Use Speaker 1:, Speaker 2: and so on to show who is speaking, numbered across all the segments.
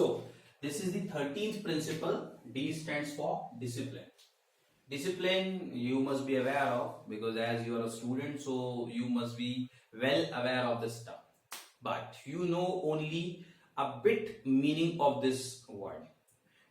Speaker 1: So this is the 13th principle. D stands for discipline. Discipline you must be aware of, because as you are a student, so you must be well aware of this stuff. But you know only a bit meaning of this word.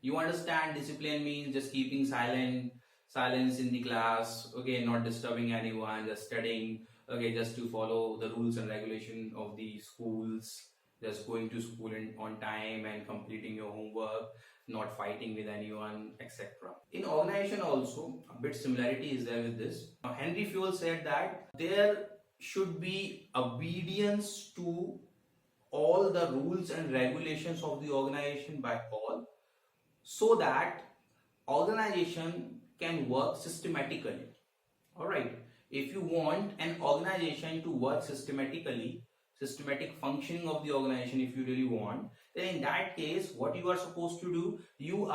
Speaker 1: You understand discipline means just keeping silence in the class, okay, not disturbing anyone, just studying, okay, just to follow the rules and regulation of the schools, just going to school on time and completing your homework, not fighting with anyone, etc. In organization also, a bit similarity is there with this. Henry Fayol said that there should be obedience to all the rules and regulations of the organization by all, so that organization can work systematically. All right, if you want an organization to work systematically, systematic functioning of the organization, if you really want, then in that case what you are supposed to do, you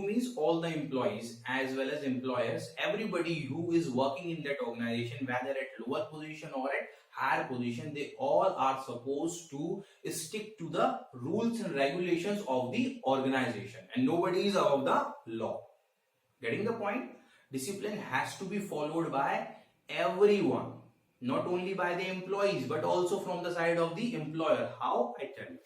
Speaker 1: means all the employees as well as employers, everybody who is working in that organization, whether at lower position or at higher position, they all are supposed to stick to the rules and regulations of the organization, and nobody is above the law. Getting the point? Discipline has to be followed by everyone, not only by the employees but also from the side of the employer. How? I tell you.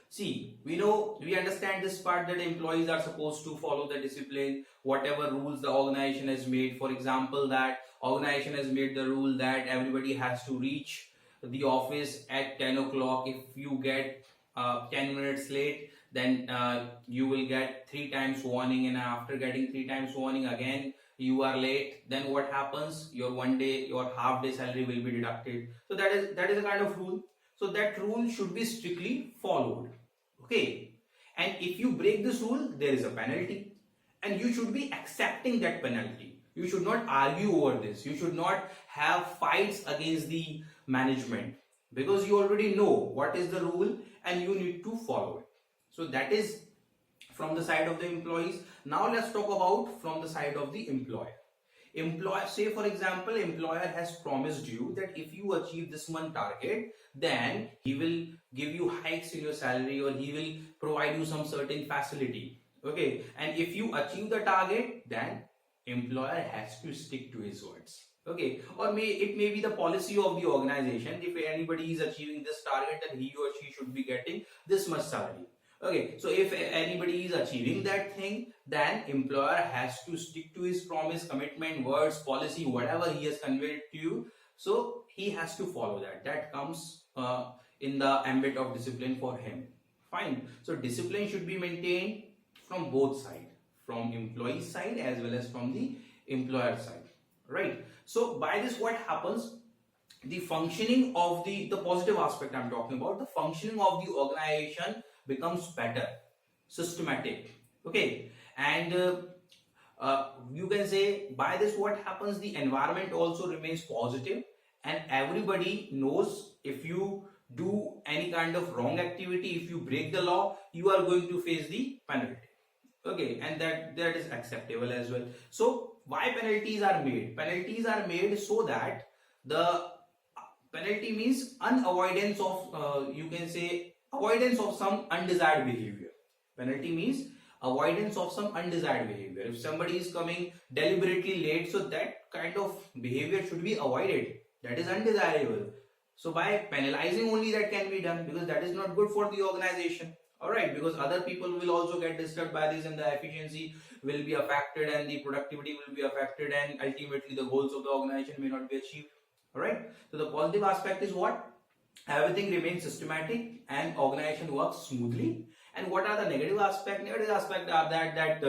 Speaker 1: See, we understand this part, that employees are supposed to follow the discipline, whatever rules the organization has made. For example, that organization has made the rule that everybody has to reach the office at 10 o'clock. If you get 10 minutes late, then you will get 3 times warning, and after getting 3 times warning again you are late, then what happens? Your half day salary will be deducted. So that is a kind of rule. So that rule should be strictly followed. Okay, and if you break this rule, there is a penalty, and you should be accepting that penalty. You should not argue over this. You should not have fights against the management, because you already know what is the rule and you need to follow it. So that is from the side of the employees. Now let's talk about from the side of the employer. Say for example, employer has promised you that if you achieve this one target, then he will give you hikes in your salary, or he will provide you some certain facility. Okay, and if you achieve the target, then employer has to stick to his words. Okay, or it may be the policy of the organization. If anybody is achieving this target, then he or she should be getting this much salary. Okay, so if anybody is achieving that thing, then employer has to stick to his promise, commitment, words, policy, whatever he has conveyed to you. So he has to follow that. That comes in the ambit of discipline for him. Fine. So discipline should be maintained from both sides, from employee side as well as from the employer side. Right. So by this, what happens? The functioning of the positive aspect I'm talking about, the functioning of the organization becomes better, systematic. Okay, and you can say by this what happens, the environment also remains positive, and everybody knows if you do any kind of wrong activity, if you break the law, you are going to face the penalty. Okay, and that is acceptable as well. So why penalties are made? Penalties are made so that the penalty means unavoidance of you can say avoidance of some undesired behavior. Penalty means avoidance of some undesired behavior. If somebody is coming deliberately late, so that kind of behavior should be avoided. That is undesirable. So by penalizing only that can be done, because that is not good for the organization. Alright, because other people will also get disturbed by this, and the efficiency will be affected, and the productivity will be affected, and ultimately the goals of the organization may not be achieved. Alright, so the positive aspect is what? Everything remains systematic and organization works smoothly. And what are the negative aspects? Negative aspects are that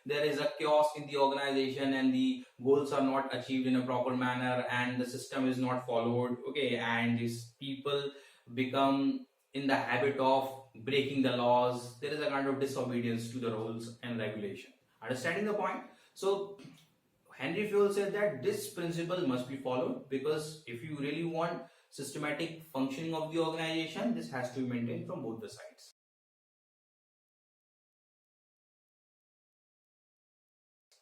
Speaker 1: there is a chaos in the organization, and the goals are not achieved in a proper manner, and the system is not followed. Okay, and these people become in the habit of breaking the laws. There is a kind of disobedience to the rules and regulation. Understanding the point? So Henry Fayol said that this principle must be followed, because if you really want systematic functioning of the organization, this has to be maintained from both the sides.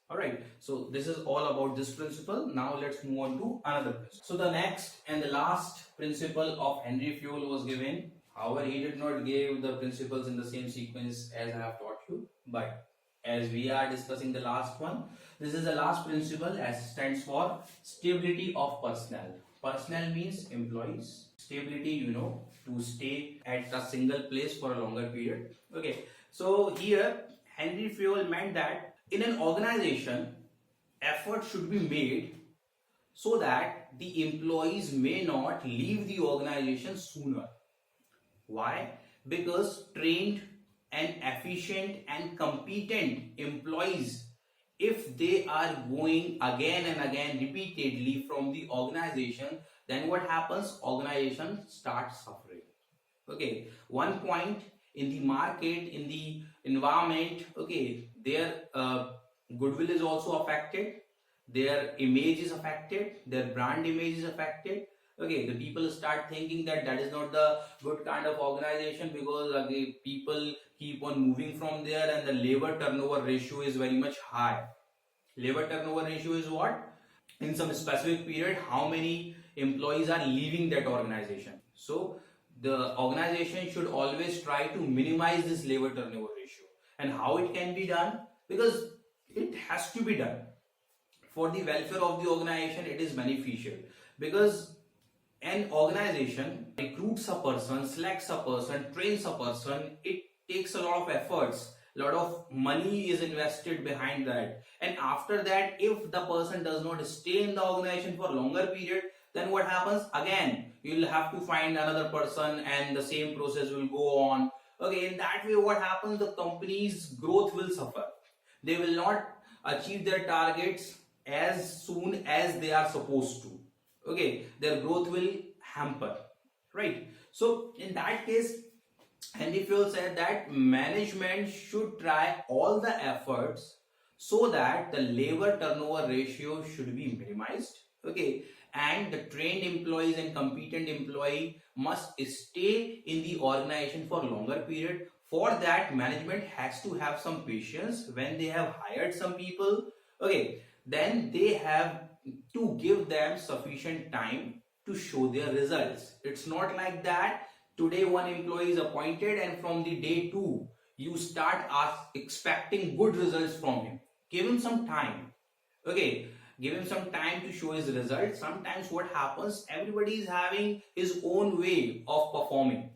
Speaker 1: Alright, so this is all about this principle. Now let's move on to another principle. So the next and the last principle of Henry Fayol was given However, he did not give the principles in the same sequence as I have taught you. But as we are discussing the last one, this is the last principle, as stands for stability of personnel. Personnel means employees. Stability, you know, to stay at a single place for a longer period. Okay, so here Henry Fayol meant that in an organization, effort should be made so that the employees may not leave the organization sooner. Why? Because trained and efficient and competent employees, if they are going again and again repeatedly from the organization, then what happens? Organization starts suffering. Okay, one point, in the market, in the environment, okay, their goodwill is also affected, their image is affected, their brand image is affected. Okay, the people start thinking that that is not the good kind of organization, because people keep on moving from there and the labor turnover ratio is very much high. Labor turnover ratio is what? In some specific period, how many employees are leaving that organization. So the organization should always try to minimize this labor turnover ratio. And how it can be done? Because it has to be done for the welfare of the organization. It is beneficial, because an organization recruits a person, selects a person, trains a person. It takes a lot of efforts, a lot of money is invested behind that, and after that, if the person does not stay in the organization for a longer period, then what happens? Again, you'll have to find another person and the same process will go on. Okay, in that way, what happens? The company's growth will suffer. They will not achieve their targets as soon as they are supposed to. Okay, their growth will hamper, right? So in that case, Henry Fayol said that management should try all the efforts so that the labor turnover ratio should be minimized. Okay, and the trained employees and competent employee must stay in the organization for a longer period. For that, management has to have some patience when they have hired some people. Okay, then they have to give them sufficient time to show their results. It's not like that today one employee is appointed and from the day 2 you start expecting good results from him. Give him some time. Okay, give him some time to show his results. Sometimes what happens, everybody is having his own way of performing.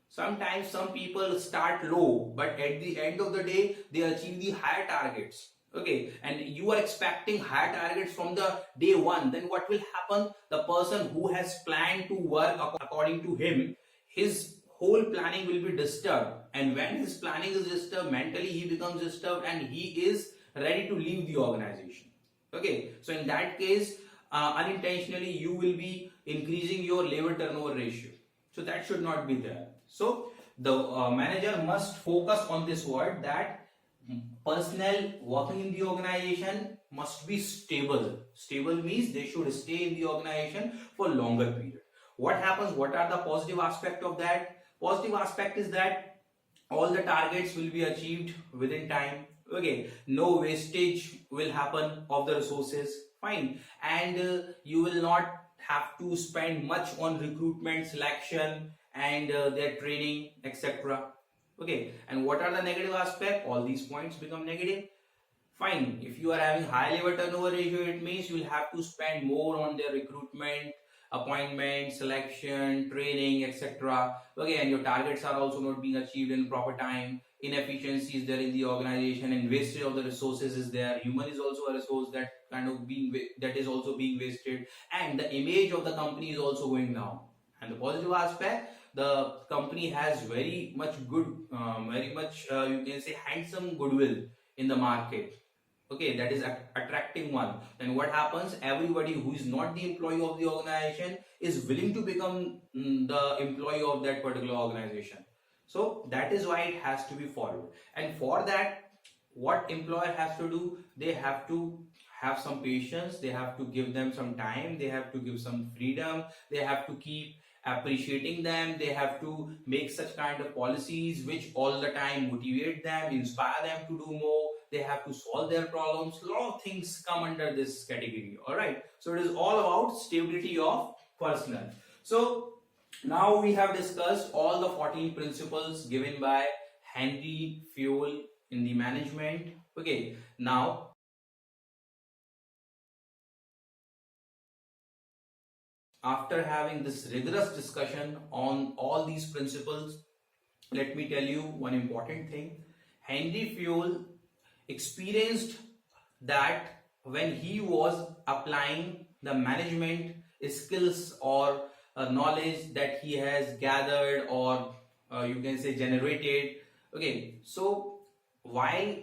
Speaker 1: Sometimes some people start low, but at the end of the day they achieve the higher targets. Okay, and you are expecting higher targets from the day 1, then what will happen? The person who has planned to work according to him, his whole planning will be disturbed, and when his planning is disturbed, mentally he becomes disturbed and he is ready to leave the organization. Okay, so in that case, unintentionally you will be increasing your labor turnover ratio. So that should not be there. So the manager must focus on this word, that personnel working in the organization must be stable. Stable means they should stay in the organization for longer period. What happens? What are the positive aspect of that? Positive aspect is that all the targets will be achieved within time. Okay, no wastage will happen of the resources. Fine, and you will not have to spend much on recruitment, selection, and their training, etc. Okay, and what are the negative aspects? All these points become negative. Fine, if you are having high labor turnover ratio, it means you will have to spend more on their recruitment, appointment, selection, training, etc. Okay, and your targets are also not being achieved in proper time. Inefficiencies there in the organization, and wastage of the resources is there. Human is also a resource that is also being wasted, and the image of the company is also going down. And the positive aspect, the company has very much good, you can say handsome goodwill in the market. Okay, that is attracting one. Then what happens? Everybody who is not the employee of the organization is willing to become the employee of that particular organization. So that is why it has to be followed. And for that, what employer has to do? They have to have some patience, they have to give them some time, they have to give some freedom, they have to keep appreciating them, they have to make such kind of policies which all the time motivate them, inspire them to do more, they have to solve their problems. A lot of things come under this category. All right, so it is all about stability of personnel. So Now we have discussed all the 14 principles given by Henry Fayol in the management. Okay, now after having this rigorous discussion on all these principles, let me tell you one important thing. Henry Fayol experienced that when he was applying the management skills or knowledge that he has gathered or you can say generated. Okay, so while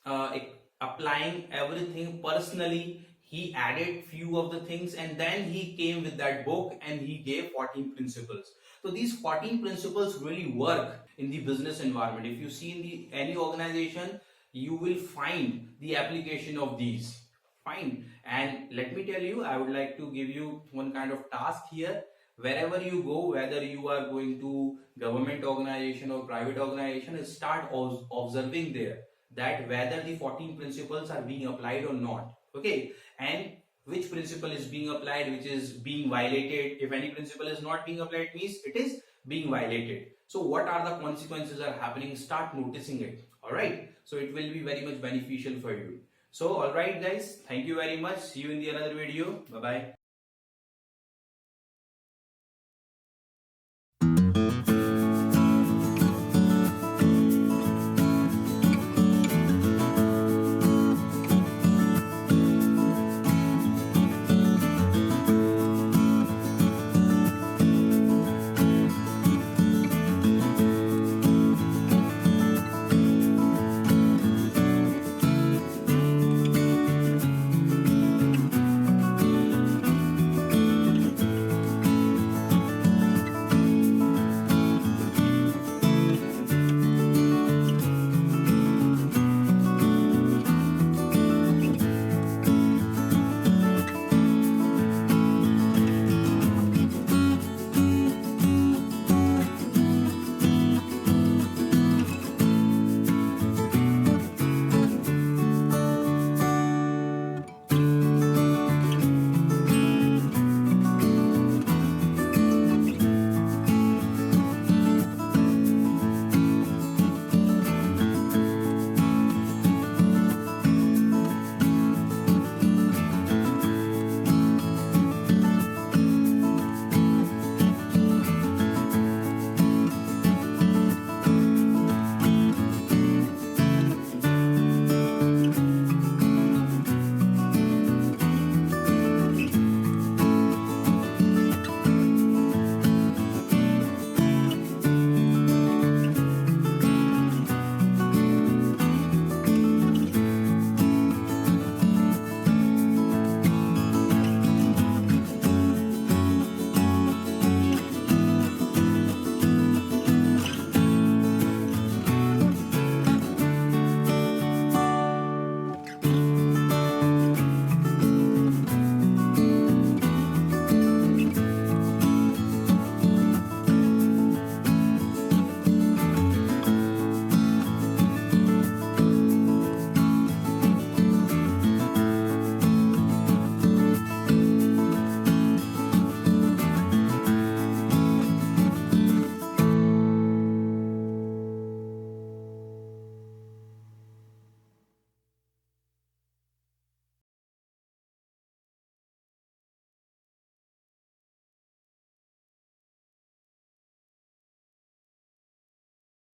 Speaker 1: uh, applying everything personally, he added few of the things and then he came with that book and he gave 14 principles. So these 14 principles really work in the business environment. If you see in the any organization, you will find the application of these. Fine. And let me tell you, I would like to give you one kind of task here. Wherever you go, whether you are going to government organization or private organization, start observing there that whether the 14 principles are being applied or not. Okay, and which principle is being applied, which is being violated. If any principle is not being applied, means it is being violated. So what are the consequences are happening? Start noticing it. All right, so it will be very much beneficial for you. So all right guys, thank you very much. See you in the another video. Bye bye.